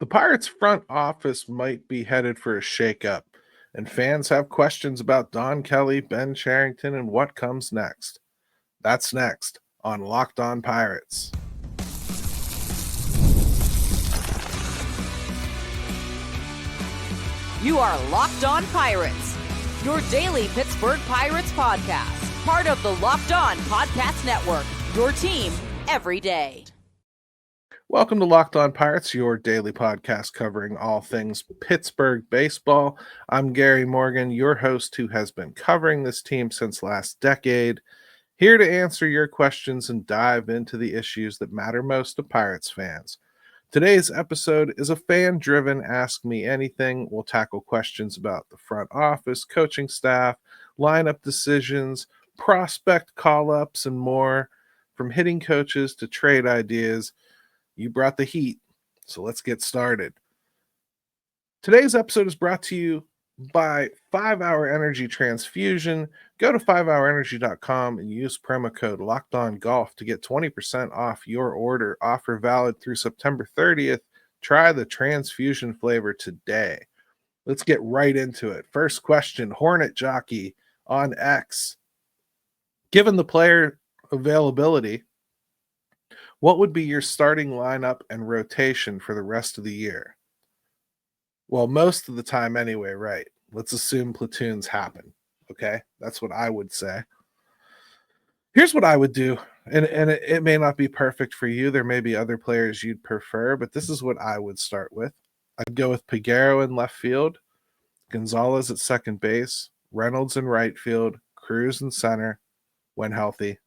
The Pirates front office might be headed for a shakeup, and fans have questions about Don Kelly, Ben Charrington, and what comes next. That's next on Locked On Pirates. You are Locked On Pirates, your daily Pittsburgh Pirates podcast, part of the Locked On Podcast Network, your team every day. Welcome to Locked On Pirates, your daily podcast covering all things Pittsburgh baseball. I'm Gary Morgan, your host who has been covering this team since last decade, here to answer your questions and dive into the issues that matter most to Pirates fans. Today's episode is a fan-driven Ask Me Anything. We'll tackle questions about the front office, coaching staff, lineup decisions, prospect call-ups, and more. From hitting coaches to trade ideas, you brought the heat, so let's get started. Today's episode is brought to you by 5 Hour Energy Transfusion. Go to 5hourenergy.com and use promo code LOCKEDONGolf to get 20% off your order. Offer valid through September 30th. Try the transfusion flavor today. Let's get right into it. First question, Hornet Jockey on X. Given the player availability, what would be your starting lineup and rotation for the rest of the year? Well, most of the time anyway, right? Let's assume platoons happen, okay? That's what I would say. Here's what I would do, and it may not be perfect for you. There may be other players you'd prefer, but this is what I would start with. I'd go with Peguero in left field, Gonzalez at second base, Reynolds in right field, Cruz in center when healthy,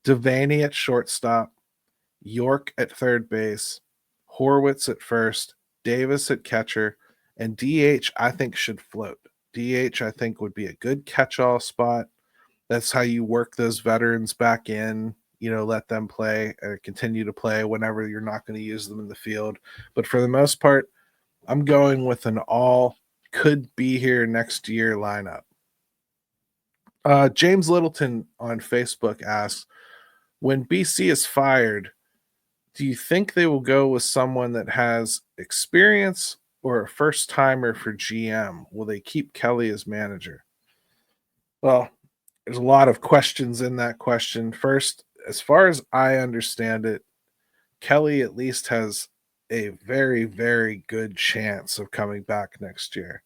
Devaney at shortstop, York at third base, Horwitz at first, Davis at catcher, and DH I think should float. DH I think would be a good catch-all spot. That's how you work those veterans back in, let them play or continue to play whenever you're not going to use them in the field. But for the most part, I'm going with an all could be here next year lineup. James Littleton on Facebook asks, when BC is fired, do you think they will go with someone that has experience or a first-timer for GM? Will they keep Kelly as manager? Well, there's a lot of questions in that question. First, as far as I understand it, Kelly at least has a very, very good chance of coming back next year.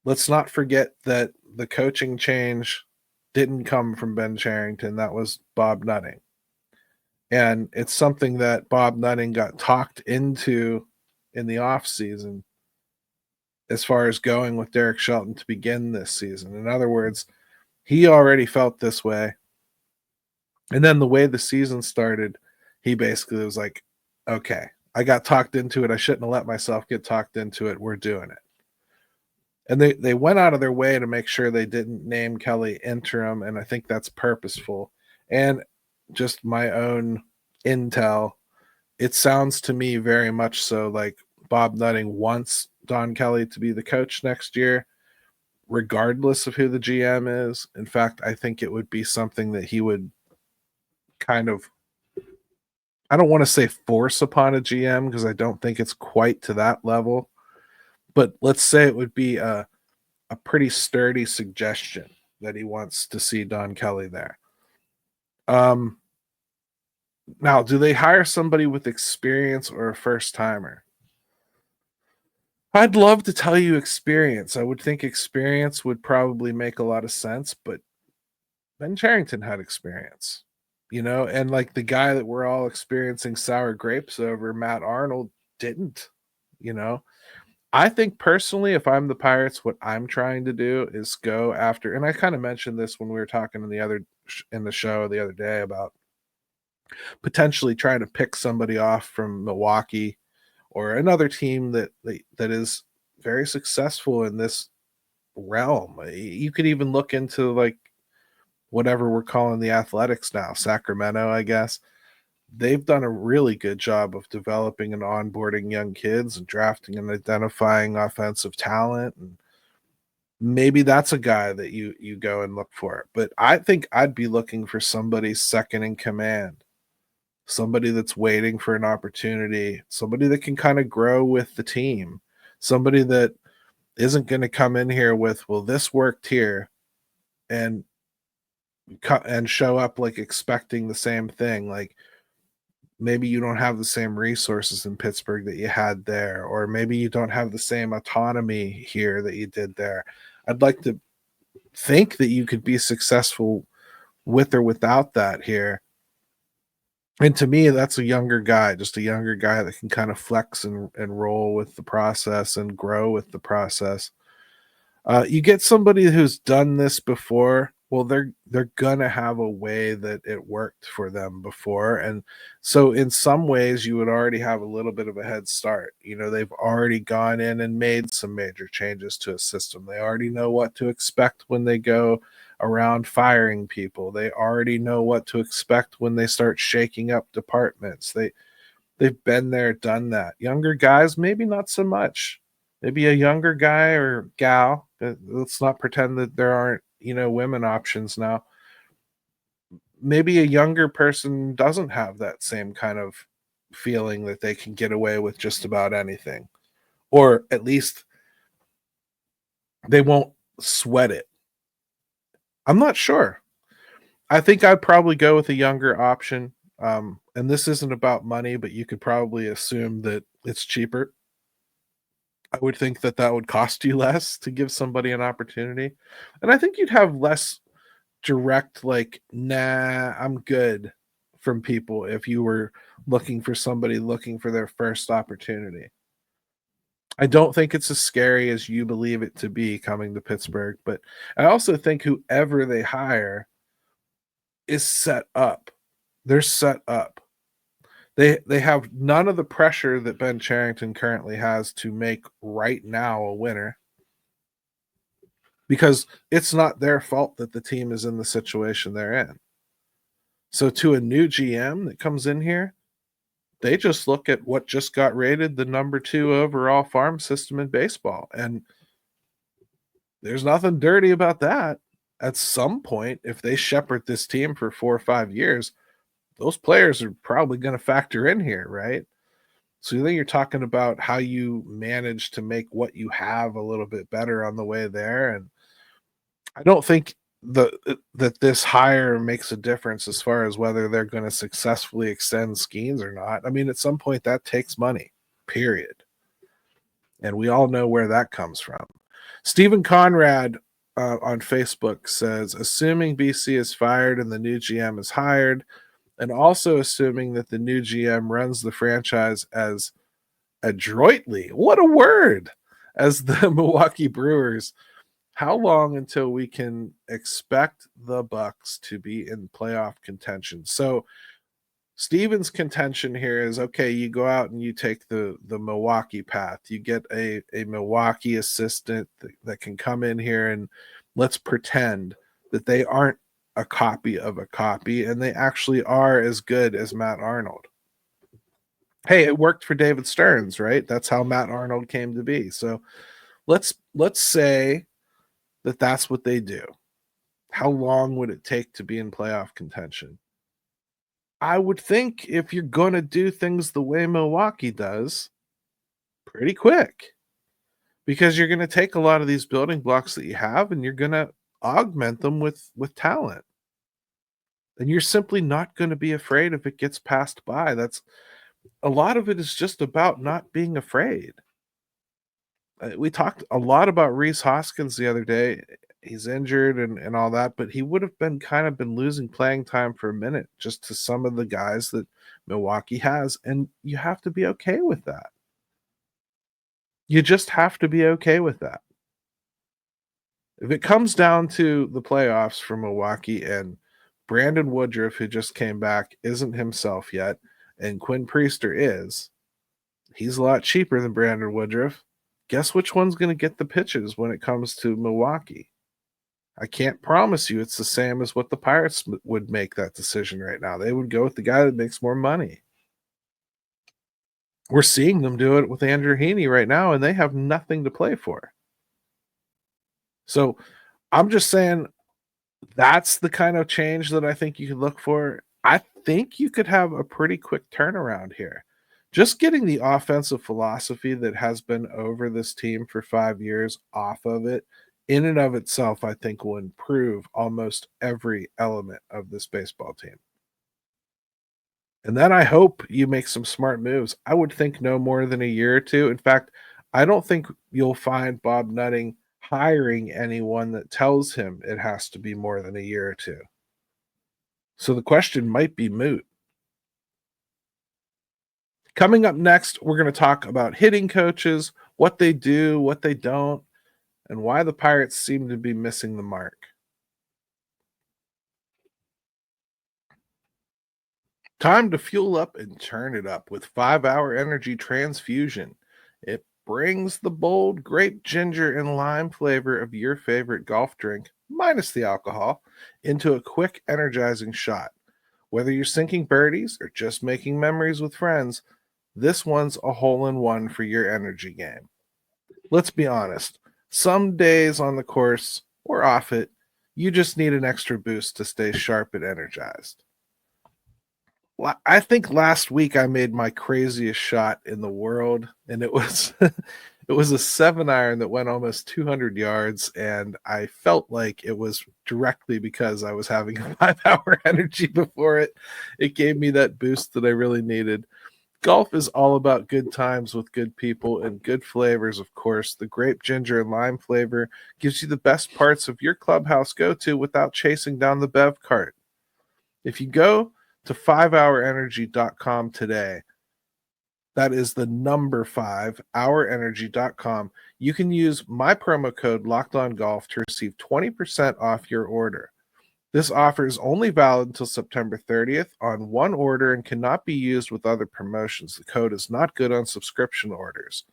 Let's not forget that the coaching change didn't come from Ben Charrington. That was Bob Nutting. And it's something that Bob Nutting got talked into in the offseason as far as going with Derek Shelton to begin this season. In other words, he already felt this way. And then the way the season started, he basically was like, okay, I got talked into it. I shouldn't have let myself get talked into it. We're doing it. And they went out of their way to make sure they didn't name Kelly interim, and I think that's purposeful. And just my own intel, it sounds to me very much so like Bob Nutting wants Don Kelly to be the coach next year, regardless of who the GM is. In fact, I think it would be something that he would kind of, I don't want to say force upon a GM because I don't think it's quite to that level, but let's say it would be a pretty sturdy suggestion that he wants to see Don Kelly there. Now, do they hire somebody with experience or a first-timer? I'd love to tell you experience. I would think experience would probably make a lot of sense, but Ben Charrington had experience, and like the guy that we're all experiencing sour grapes over, Matt Arnold, didn't, I think personally, if I'm the Pirates, what I'm trying to do is go after, and I kind of mentioned this when we were talking in the show the other day about potentially trying to pick somebody off from Milwaukee or another team that is very successful in this realm. You could even look into like whatever we're calling the Athletics now, Sacramento, I guess. They've done a really good job of developing and onboarding young kids and drafting and identifying offensive talent. And maybe that's a guy that you go and look for. But I think I'd be looking for somebody second in command. somebody that's waiting for an opportunity, somebody that can kind of grow with the team, somebody that isn't going to come in here with, well, this worked here, and show up like expecting the same thing. Like, maybe you don't have the same resources in Pittsburgh that you had there, or maybe you don't have the same autonomy here that you did there. I'd like to think that you could be successful with or without that here. And to me, that's a younger guy, just a younger guy that can kind of flex and roll with the process and grow with the process. You get somebody who's done this before, well, they're gonna have a way that it worked for them before, and so in some ways, you would already have a little bit of a head start. You know, they've already gone in and made some major changes to a system. They already know what to expect when they go around firing people. They already know what to expect when they start shaking up departments. They've been there, done that. Younger guys, maybe not so much. Maybe a younger guy or gal. Let's not pretend that there aren't, women options now. Maybe a younger person doesn't have that same kind of feeling that they can get away with just about anything. Or at least they won't sweat it. I'm not sure. I think I'd probably go with a younger option. And this isn't about money, but you could probably assume that it's cheaper. I would think that that would cost you less to give somebody an opportunity. And I think you'd have less direct, like, nah, I'm good from people if you were looking for somebody looking for their first opportunity. I don't think it's as scary as you believe it to be coming to Pittsburgh, but I also think whoever they hire is set up. They're set up. They have none of the pressure that Ben Cherington currently has to make right now a winner, because it's not their fault that the team is in the situation they're in. So to a new GM that comes in here, they just look at what just got rated the number 2 overall farm system in baseball, and there's nothing dirty about that. At some point, if they shepherd this team for 4 or 5 years, those players are probably going to factor in here, right? So then you're talking about how you manage to make what you have a little bit better on the way there. And I don't think that this hire makes a difference as far as whether they're going to successfully extend Skeens or not. I mean, at some point that takes money, period. And we all know where that comes from. Stephen Conrad on Facebook says, assuming BC is fired and the new GM is hired, and also assuming that the new GM runs the franchise as adroitly, what a word, as the Milwaukee Brewers, how long until we can expect the Bucks to be in playoff contention? So Steven's contention here is, okay, you go out and you take the Milwaukee path. You get a Milwaukee assistant that can come in here, and let's pretend that they aren't a copy of a copy, and they actually are as good as Matt Arnold. Hey, it worked for David Stearns, right? That's how Matt Arnold came to be. So let's say that that's what they do. How long would it take to be in playoff contention? I would think if you're going to do things the way Milwaukee does, pretty quick, because you're going to take a lot of these building blocks that you have and you're going to augment them with talent. And you're simply not going to be afraid if it gets passed by. That's a lot of it is just about not being afraid. We talked a lot about Rhys Hoskins the other day. He's injured and all that, but he would have been losing playing time for a minute just to some of the guys that Milwaukee has. And you have to be okay with that. You just have to be okay with that. If it comes down to the playoffs for Milwaukee and Brandon Woodruff, who just came back, isn't himself yet, and Quinn Priester is, he's a lot cheaper than Brandon Woodruff. Guess which one's going to get the pitches when it comes to Milwaukee? I can't promise you it's the same as what the Pirates would make that decision right now. They would go with the guy that makes more money. We're seeing them do it with Andrew Heaney right now, and they have nothing to play for. So I'm just saying that's the kind of change that I think you could look for. I think you could have a pretty quick turnaround here. Just getting the offensive philosophy that has been over this team for 5 years off of it, in and of itself, I think will improve almost every element of this baseball team. And then I hope you make some smart moves. I would think no more than a year or two. In fact, I don't think you'll find Bob Nutting hiring anyone that tells him it has to be more than a year or two. So the question might be moot. Coming up next, we're going to talk about hitting coaches, what they do, what they don't, and why the Pirates seem to be missing the mark. Time to fuel up and turn it up with 5-Hour Energy Transfusion. It brings the bold grape ginger and lime flavor of your favorite golf drink, minus the alcohol, into a quick, energizing shot. Whether you're sinking birdies or just making memories with friends, this one's a hole-in-one for your energy game. Let's be honest, some days on the course or off it, you just need an extra boost to stay sharp and energized. I think last week I made my craziest shot in the world, and it was it was a 7-iron that went almost 200 yards, and I felt like it was directly because I was having a 5-hour energy before it. It gave me that boost that I really needed. Golf is all about good times with good people and good flavors, of course. The grape ginger and lime flavor gives you the best parts of your clubhouse go-to without chasing down the bev cart. If you go to 5hourenergy.com today, that is the number 5hourenergy.com, you can use my promo code LockedOnGolf to receive 20% off your order. This offer is only valid until September 30th on one order and cannot be used with other promotions. The code is not good on subscription orders.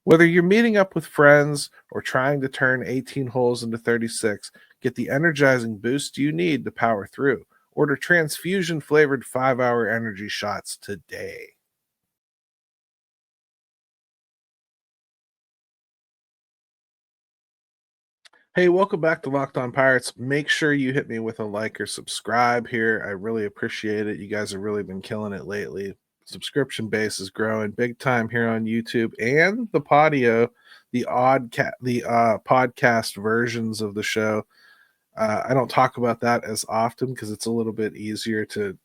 Whether you're meeting up with friends or trying to turn 18 holes into 36, get the energizing boost you need to power through. Order transfusion-flavored 5-hour energy shots today. Hey, welcome back to Locked On Pirates. Make sure you hit me with a like or subscribe here. I really appreciate it. You guys have really been killing it lately. Subscription base is growing big time here on YouTube and the Podio, the podcast versions of the show. I don't talk about that as often because it's a little bit easier to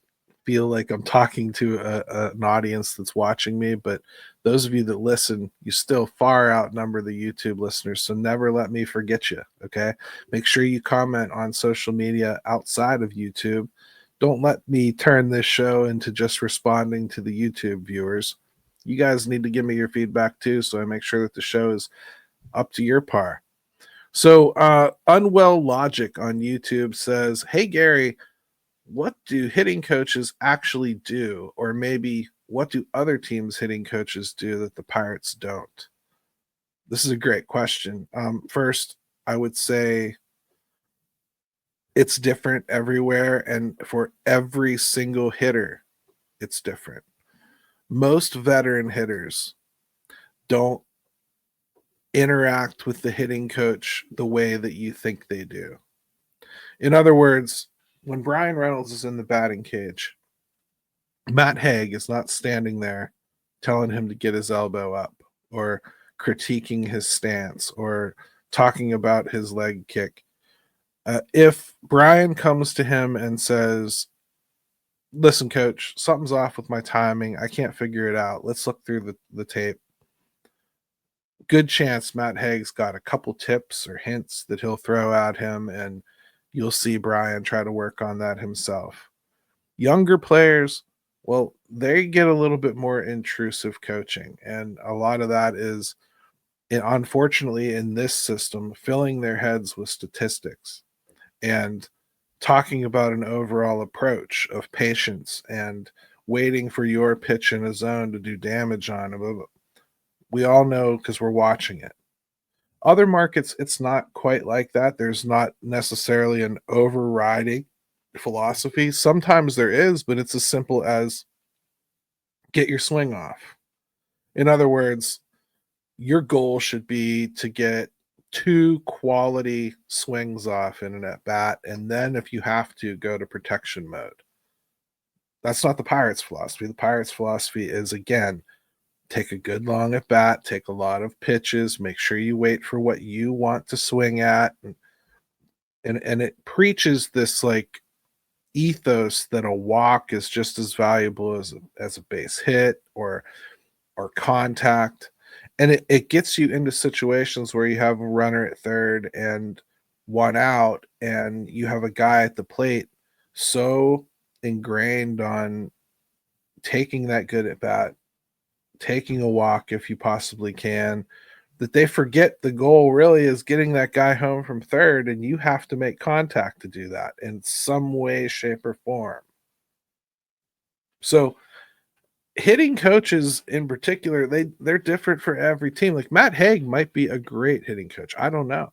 feel like I'm talking to an audience that's watching me. But those of you that listen, you still far outnumber the YouTube listeners. So never let me forget you. Okay. Make sure you comment on social media outside of YouTube. Don't let me turn this show into just responding to the YouTube viewers. You guys need to give me your feedback too, so I make sure that the show is up to your par. So Unwell Logic on YouTube says, "Hey Gary, what do hitting coaches actually do? Or maybe what do other teams' hitting coaches do that the Pirates don't?" This is a great question. First, I would say it's different everywhere, and for every single hitter, it's different. Most veteran hitters don't interact with the hitting coach the way that you think they do. In other words, when Brian Reynolds is in the batting cage, Matt Haig is not standing there telling him to get his elbow up or critiquing his stance or talking about his leg kick. If Brian comes to him and says, "Listen, coach, something's off with my timing. I can't figure it out. Let's look through the tape." Good chance Matt Haig's got a couple tips or hints that he'll throw at him, and you'll see Brian try to work on that himself. Younger players, well, they get a little bit more intrusive coaching, and a lot of that is, unfortunately, in this system, filling their heads with statistics and talking about an overall approach of patience and waiting for your pitch in a zone to do damage on him. We all know because we're watching it. Other markets, it's not quite like that. There's not necessarily an overriding philosophy. Sometimes there is, but it's as simple as get your swing off. In other words, your goal should be to get 2 quality swings off in an at bat, and then if you have to, go to protection mode. That's not the Pirates' philosophy. The Pirates' philosophy is, again, take a good long at bat, take a lot of pitches, make sure you wait for what you want to swing at. And it preaches this like ethos that a walk is just as valuable as a base hit or contact. And it gets you into situations where you have a runner at third and one out, and you have a guy at the plate so ingrained on taking that good at bat, taking a walk if you possibly can, that they forget the goal really is getting that guy home from third, and you have to make contact to do that in some way, shape, or form. So hitting coaches in particular, they're different for every team. Like Matt Haig might be a great hitting coach. I don't know.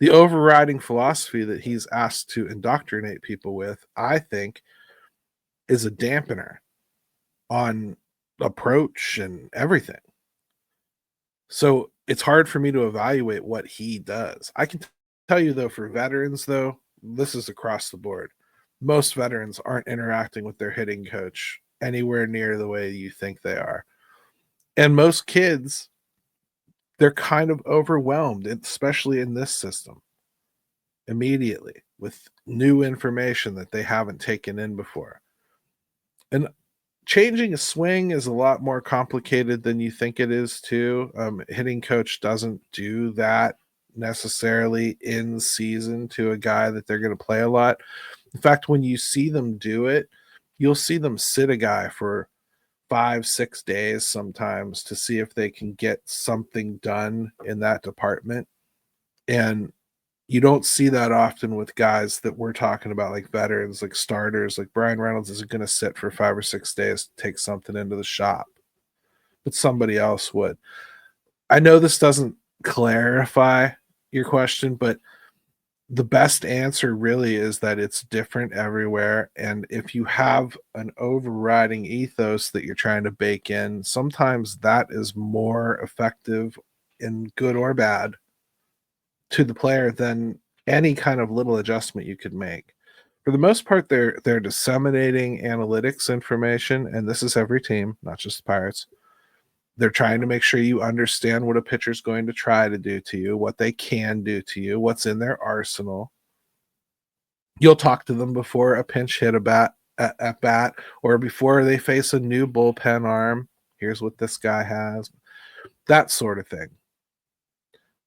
The overriding philosophy that he's asked to indoctrinate people with, I think, is a dampener on approach and everything. So it's hard for me to evaluate what he does. I can tell you, though, for veterans, though, this is across the board. Most veterans aren't interacting with their hitting coach anywhere near the way you think they are. And most kids, they're kind of overwhelmed, especially in this system, immediately with new information that they haven't taken in before. And changing a swing is a lot more complicated than you think it is, too. Hitting coach doesn't do that necessarily in season to a guy that they're going to play a lot. In fact, when you see them do it, you'll see them sit a guy for 5-6 days sometimes to see if they can get something done in that department. And you don't see that often with guys that we're talking about, like veterans, like starters. Like Brian Reynolds isn't going to sit for 5 or 6 days to take something into the shop, but somebody else would. I know this doesn't clarify your question, but the best answer really is that it's different everywhere. And if you have an overriding ethos that you're trying to bake in, sometimes that is more effective in good or bad to the player than any kind of little adjustment you could make. For the most part, they're disseminating analytics information, and this is every team, not just the Pirates. They're trying to make sure you understand what a pitcher's going to try to do to you, what they can do to you, what's in their arsenal. You'll talk to them before a pinch hit at bat, or before they face a new bullpen arm. Here's what this guy has, that sort of thing.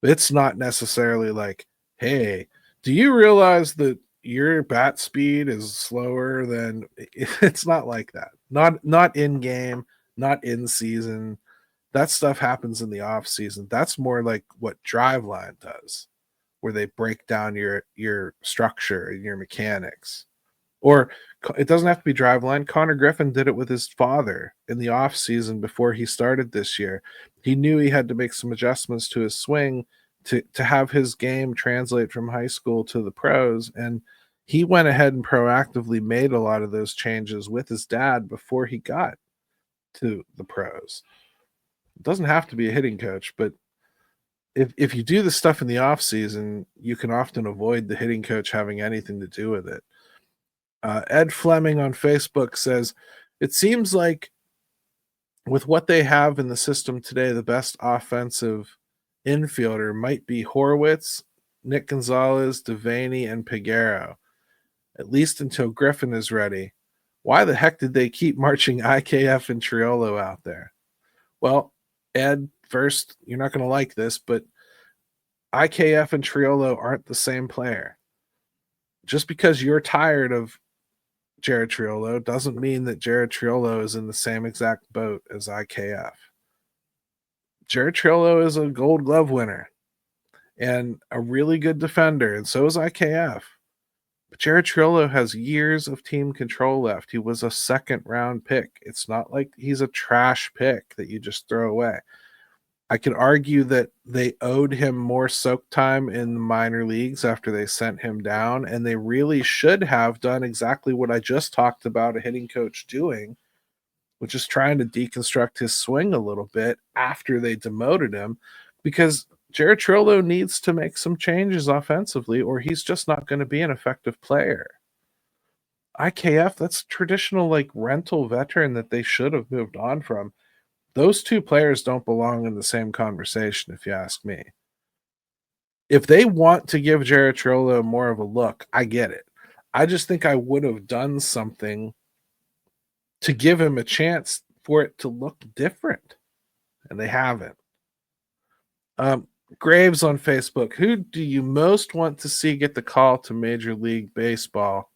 It's not necessarily like, hey, do you realize that your bat speed is slower than it's not like that. Not in game, not in season. That stuff happens in the off season. That's more like what Driveline does, where they break down your structure and your mechanics. Or it doesn't have to be Driveline. Connor Griffin did it with his father in the off season before he started this year. He knew he had to make some adjustments to his swing to have his game translate from high school to the pros, and he went ahead and proactively made a lot of those changes with his dad before he got to the pros. It doesn't have to be a hitting coach, but if you do the stuff in the off season, you can often avoid the hitting coach having anything to do with it. Ed Fleming on Facebook says, it seems like with what they have in the system today, the best offensive infielder might be Horwitz, Nick Gonzalez, Devaney, and Peguero, at least until Griffin is ready. Why the heck did they keep marching IKF and Triolo out there? Well, Ed, first, you're not going to like this, but IKF and Triolo aren't the same player. Just because you're tired of Jared Triolo doesn't mean that Jared Triolo is in the same exact boat as IKF. Jared Triolo is a Gold Glove winner and a really good defender, and so is IKF. But Jared Triolo has years of team control left. He was a second-round pick. It's not like he's a trash pick that you just throw away. I could argue that they owed him more soak time in the minor leagues after they sent him down, and they really should have done exactly what I just talked about a hitting coach doing, which is trying to deconstruct his swing a little bit after they demoted him, because Jared Triolo needs to make some changes offensively, or he's just not going to be an effective player. IKF, that's traditional like rental veteran that they should have moved on from. Those two players don't belong in the same conversation, if you ask me. If they want to give Jared Trollo more of a look, I get it. I just think I would have done something to give him a chance for it to look different, and they haven't. Um, Graves on Facebook. Who do you most want to see get the call to Major League Baseball,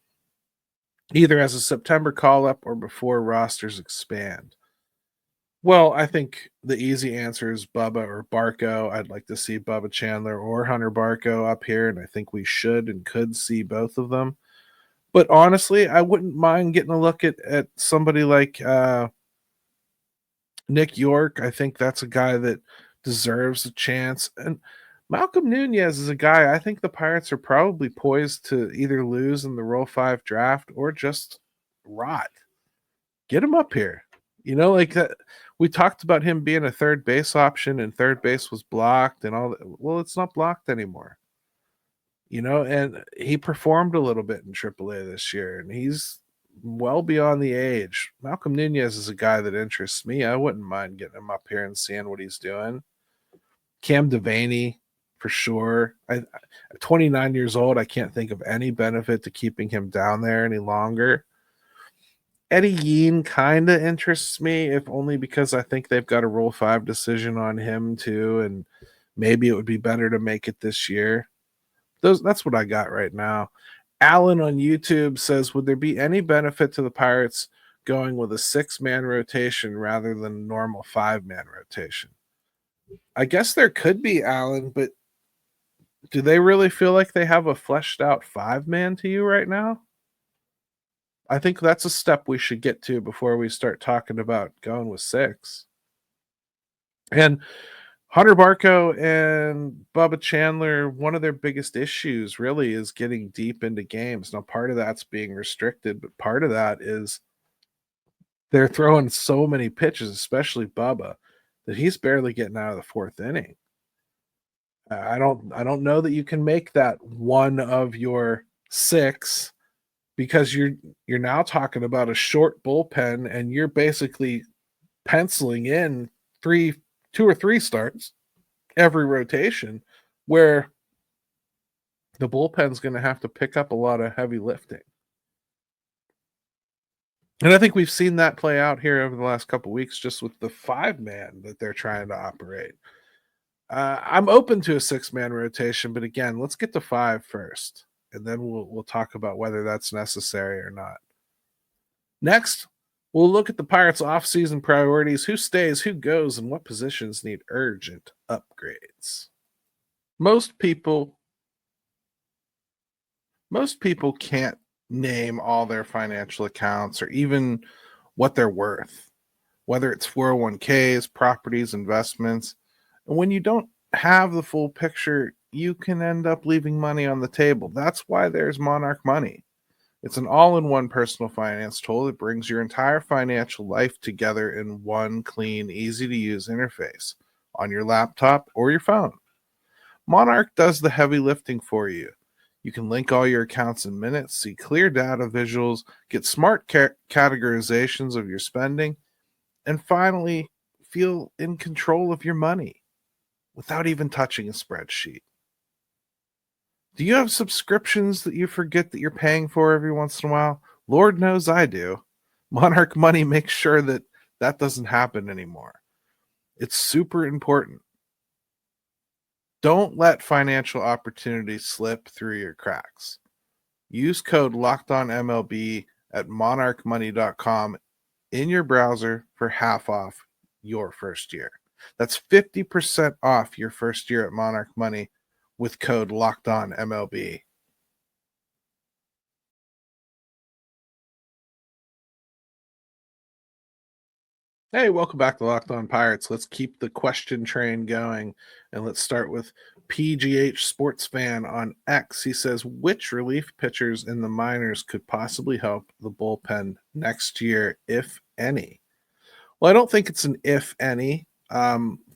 either as a September call up or before rosters expand? Well, I think the easy answer is Bubba or Barco. I'd like to see Bubba Chandler or Hunter Barco up here, and I think we should and could see both of them. But honestly, I wouldn't mind getting a look at somebody like Nick York. I think that's a guy that deserves a chance. And Malcolm Nunez is a guy I think the Pirates are probably poised to either lose in the Roll 5 draft or just rot. Get him up here. Like that. We talked about him being a third base option and third base was blocked and all that. Well, it's not blocked anymore. And he performed a little bit in AAA this year, and he's well beyond the age. Malcolm Nunez is a guy that interests me. I wouldn't mind getting him up here and seeing what he's doing. Cam Devaney, for sure. At 29 years old, I can't think of any benefit to keeping him down there any longer. Eddie Yean kind of interests me, if only because I think they've got a Rule 5 decision on him too, and maybe it would be better to make it this year. That's what I got right now. Alan on YouTube says, would there be any benefit to the Pirates going with a 6-man rotation rather than normal 5-man rotation? I guess there could be, Alan, but do they really feel like they have a fleshed out 5-man to you right now? I think that's a step we should get to before we start talking about going with 6. And Hunter Barco and Bubba Chandler, one of their biggest issues really is getting deep into games. Now, part of that's being restricted, but part of that is they're throwing so many pitches, especially Bubba, that he's barely getting out of the 4th inning. I don't know that you can make that one of your 6, because you're now talking about a short bullpen and you're basically penciling in 2 or 3 starts every rotation, where the bullpen's going to have to pick up a lot of heavy lifting. And I think we've seen that play out here over the last couple of weeks just with the 5-man that they're trying to operate. I'm open to a 6-man rotation, but again, let's get to 5 first, and then we'll talk about whether that's necessary or not. Next, we'll look at the Pirates' offseason priorities, who stays, who goes, and what positions need urgent upgrades. Most people can't name all their financial accounts or even what they're worth, whether it's 401ks, properties, investments. And when you don't have the full picture, you can end up leaving money on the table. That's why there's Monarch Money. It's an all-in-one personal finance tool that brings your entire financial life together in one clean, easy-to-use interface on your laptop or your phone. Monarch does the heavy lifting for you. You can link all your accounts in minutes, see clear data visuals, get smart categorizations of your spending, and finally feel in control of your money without even touching a spreadsheet. Do you have subscriptions that you forget that you're paying for every once in a while? Lord knows I do. Monarch Money makes sure that that doesn't happen anymore. It's super important. Don't let financial opportunities slip through your cracks. Use code LOCKEDONMLB at monarchmoney.com in your browser for half off your first year. That's 50% off your first year at Monarch Money with code LOCKEDONMLB. Hey, welcome back to Locked On Pirates. Let's keep the question train going, and let's start with PGH Sports Fan on X. He says, which relief pitchers in the minors could possibly help the bullpen next year, if any? Well, I don't think it's an if any.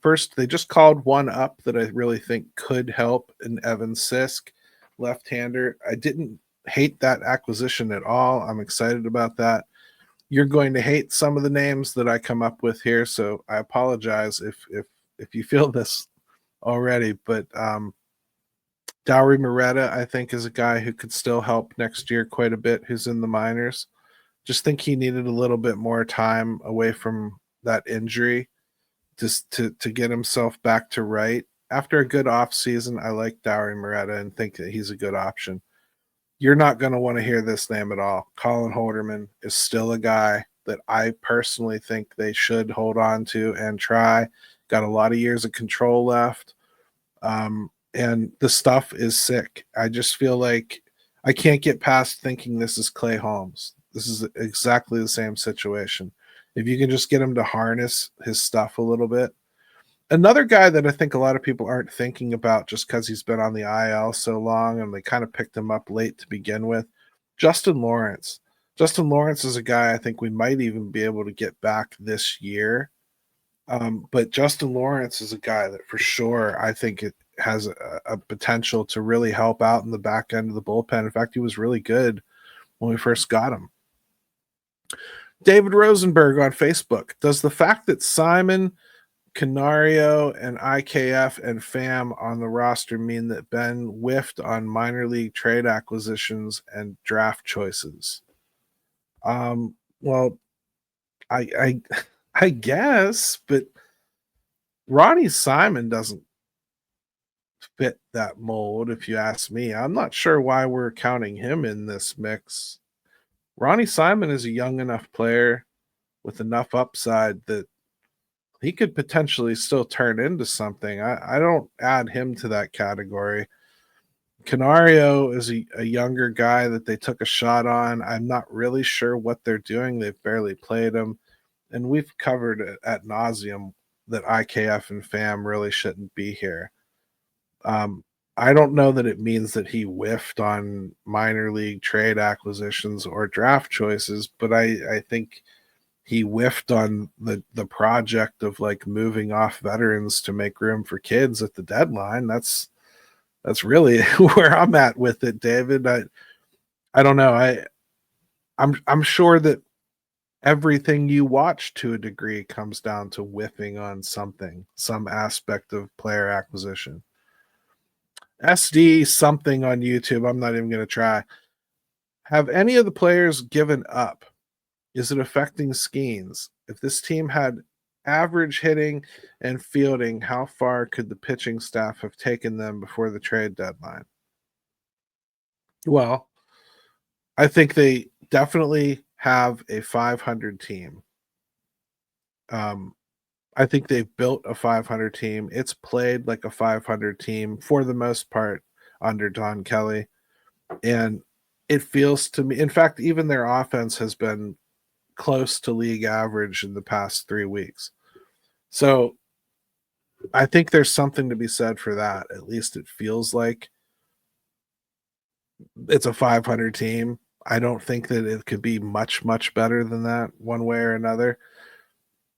First, they just called one up that I really think could help, in Evan Sisk, left-hander. I didn't hate that acquisition at all. I'm excited about that. You're going to hate some of the names that I come up with here, so I apologize if you feel this already. But Dowry Moretta, I think, is a guy who could still help next year quite a bit, who's in the minors. Just think he needed a little bit more time away from that injury just to get himself back to right. After a good offseason, I like Dowry Moretta and think that he's a good option. You're not going to want to hear this name at all. Colin Holderman is still a guy that I personally think they should hold on to and try. Got a lot of years of control left. And the stuff is sick. I just feel like I can't get past thinking this is Clay Holmes. This is exactly the same situation. If you can just get him to harness his stuff a little bit. Another guy that I think a lot of people aren't thinking about just because he's been on the IL so long and they kind of picked him up late to begin with, Justin Lawrence. Justin Lawrence is a guy I think we might even be able to get back this year. But Justin Lawrence is a guy that for sure I think it has a potential to really help out in the back end of the bullpen. In fact, he was really good when we first got him. David Rosenberg on Facebook. Does the fact that Simon, Canario, and IKF and FAM on the roster mean that Ben whiffed on minor league trade acquisitions and draft choices? Well, I guess, but Ronnie Simon doesn't fit that mold, if you ask me. I'm not sure why we're counting him in this mix. Ronnie Simon is a young enough player with enough upside that he could potentially still turn into something. I don't add him to that category. Canario is a younger guy that they took a shot on. I'm not really sure what they're doing. They've barely played him. And we've covered it ad nauseum that IKF and FAM really shouldn't be here. I don't know that it means that he whiffed on minor league trade acquisitions or draft choices, but I think he whiffed on the project of like moving off veterans to make room for kids at the deadline. That's really where I'm at with it, David. I don't know. I'm sure that everything you watch to a degree comes down to whiffing on something, some aspect of player acquisition. SD something on YouTube. I'm not even going to try. Have any of the players given up? Is it affecting Skeens? If this team had average hitting and fielding, how far could the pitching staff have taken them before the trade deadline? Well, I think they definitely have a 500 team. I think they've built a 500 team. It's played like a 500 team for the most part under Don Kelly. And it feels to me, in fact, even their offense has been close to league average in the past 3 weeks. So I think there's something to be said for that. At least it feels like it's a 500 team. I don't think that it could be much, much better than that one way or another.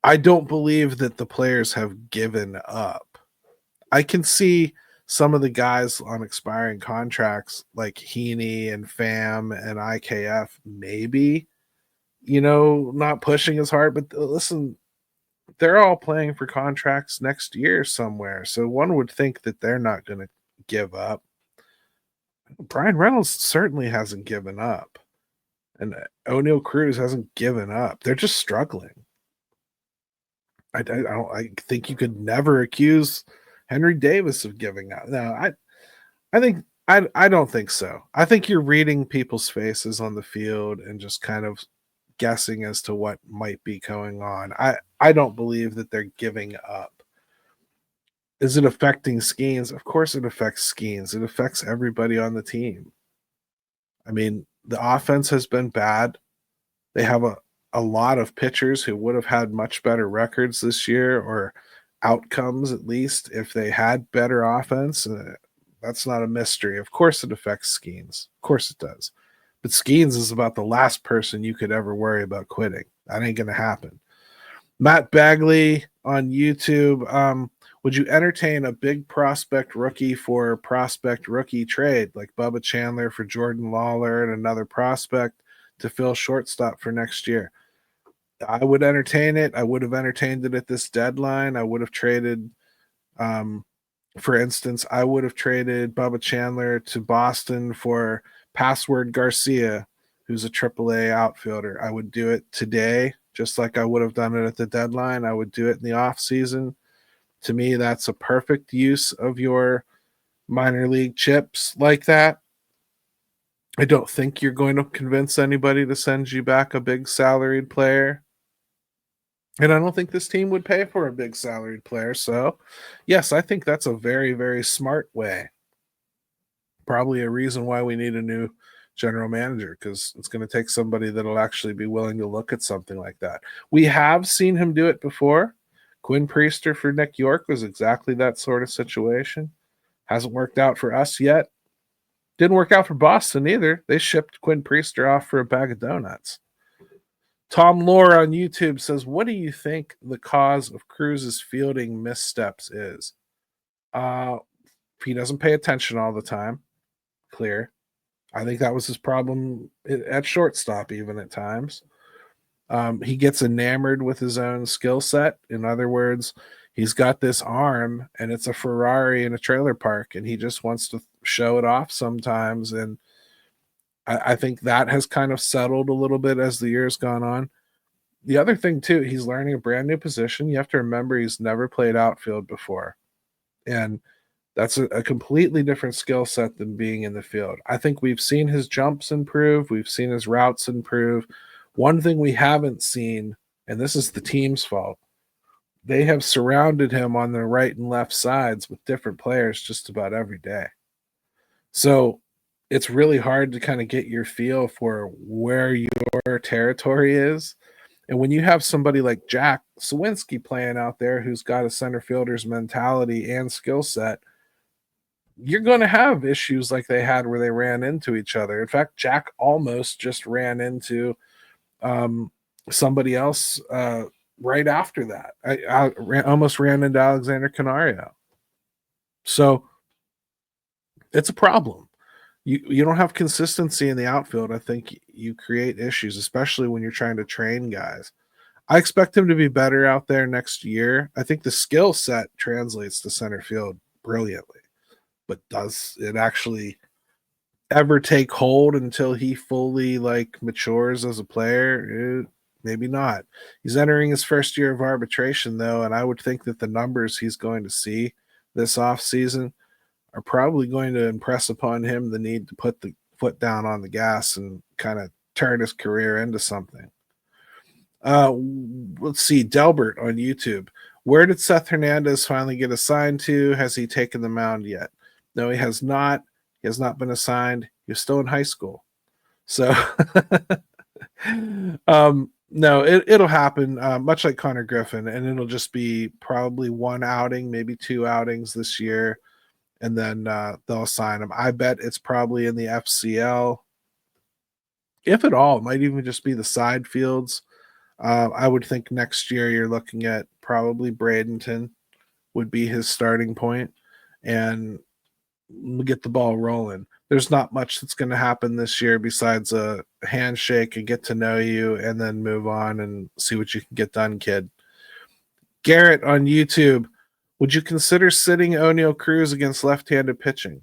I don't believe that the players have given up. I can see some of the guys on expiring contracts like Heaney and FAM and IKF maybe, not pushing as hard. But listen, they're all playing for contracts next year somewhere. So one would think that they're not going to give up. Brian Reynolds certainly hasn't given up. And O'Neal Cruz hasn't given up. They're just struggling. I think you could never accuse Henry Davis of giving up. No, I don't think so. I think you're reading people's faces on the field and just kind of guessing as to what might be going on. I don't believe that they're giving up. Is it affecting Skeens? Of course it affects Skeens. It affects everybody on the team. I mean, the offense has been bad. They have a lot of pitchers who would have had much better records this year, or outcomes at least, if they had better offense. That's not a mystery. Of course it affects Skeens. Of course it does. But Skeens is about the last person you could ever worry about quitting. That ain't going to happen. Matt Bagley on YouTube. Would you entertain a big prospect rookie for prospect rookie trade, like Bubba Chandler for Jordan Lawler and another prospect to fill shortstop for next year? I would entertain it. I would have entertained it at this deadline. I would have traded, for instance, I would have traded Bubba Chandler to Boston for Password Garcia, who's a AAA outfielder. I would do it today, just like I would have done it at the deadline. I would do it in the offseason. To me, that's a perfect use of your minor league chips like that. I don't think you're going to convince anybody to send you back a big salaried player. And I don't think this team would pay for a big salaried player. So, yes, I think that's a very, very smart way. Probably a reason why we need a new general manager, because it's going to take somebody that'll actually be willing to look at something like that. We have seen him do it before. Quinn Priester for Nick York was exactly that sort of situation. Hasn't worked out for us yet. Didn't work out for Boston either. They shipped Quinn Priester off for a bag of donuts. Tom Lore on YouTube says, what do you think the cause of Cruz's fielding missteps is? He doesn't pay attention all the time. Clear. I think that was his problem at shortstop, even at times. He gets enamored with his own skill set. In other words, he's got this arm and it's a Ferrari in a trailer park, and he just wants to show it off sometimes. And I think that has kind of settled a little bit as the year's gone on. The other thing, too, he's learning a brand new position. You have to remember he's never played outfield before. And that's a completely different skill set than being in the field. I think we've seen his jumps improve. We've seen his routes improve. One thing we haven't seen, and this is the team's fault, they have surrounded him on the right and left sides with different players just about every day. So it's really hard to kind of get your feel for where your territory is. And when you have somebody like Jack Sawinski playing out there who's got a center fielder's mentality and skill set, you're going to have issues like they had where they ran into each other. In fact, Jack almost just ran into somebody else right after that. I almost ran into Alexander Canario. So it's a problem. You don't have consistency in the outfield. I think you create issues, especially when you're trying to train guys. I expect him to be better out there next year. I think the skill set translates to center field brilliantly. But does it actually ever take hold until he fully matures as a player? Maybe not. He's entering his first year of arbitration, though, and I would think that the numbers he's going to see this offseason are probably going to impress upon him the need to put the foot down on the gas and kind of turn his career into something. Let's see, Delbert on YouTube. Where did Seth Hernandez finally get assigned to? Has he taken the mound yet? No, he has not. He has not been assigned. He's still in high school. So, no, it'll happen, much like Connor Griffin, and it'll just be probably one outing, maybe two outings this year, and then they'll assign him. I bet it's probably in the FCL. If at all, it might even just be the side fields. I would think next year you're looking at probably Bradenton would be his starting point, and get the ball rolling. There's not much that's going to happen this year besides a handshake and get to know you and then move on and see what you can get done, kid. Garrett on YouTube, would you consider sitting O'Neal Cruz against left-handed pitching?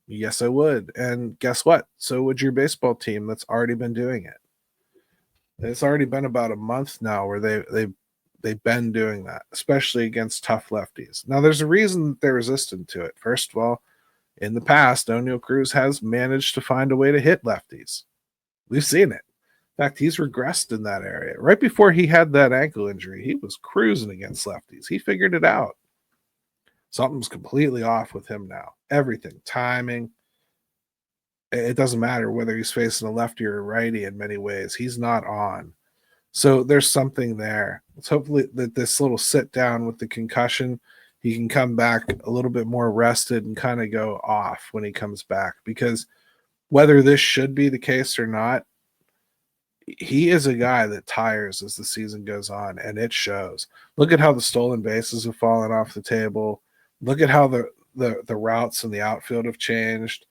Yes, I would. And guess what? So would your baseball team that's already been doing it. It's already been about a month now where they've been doing that, especially against tough lefties. Now, there's a reason that they're resistant to it. First of all, in the past, O'Neal Cruz has managed to find a way to hit lefties. We've seen it. In fact, he's regressed in that area. Right before he had that ankle injury, he was cruising against lefties. He figured it out. Something's completely off with him now. Everything, timing. It doesn't matter whether he's facing a lefty or a righty in many ways. He's not on. So there's something there. Let's hopefully that this little sit down with the concussion, he can come back a little bit more rested and kind of go off when he comes back. Because whether this should be the case or not, he is a guy that tires as the season goes on, and it shows. Look at how the stolen bases have fallen off the table. Look at how the routes in the outfield have changed.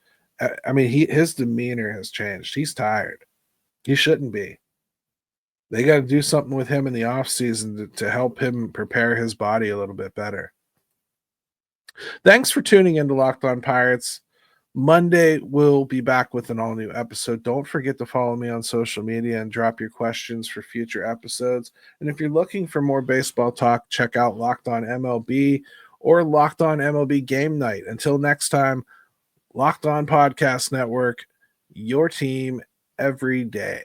I mean, his demeanor has changed. He's tired. He shouldn't be. They got to do something with him in the offseason to help him prepare his body a little bit better. Thanks for tuning in to Locked On Pirates. Monday, we'll be back with an all-new episode. Don't forget to follow me on social media and drop your questions for future episodes. And if you're looking for more baseball talk, check out Locked On MLB or Locked On MLB Game Night. Until next time, Locked On Podcast Network, your team every day.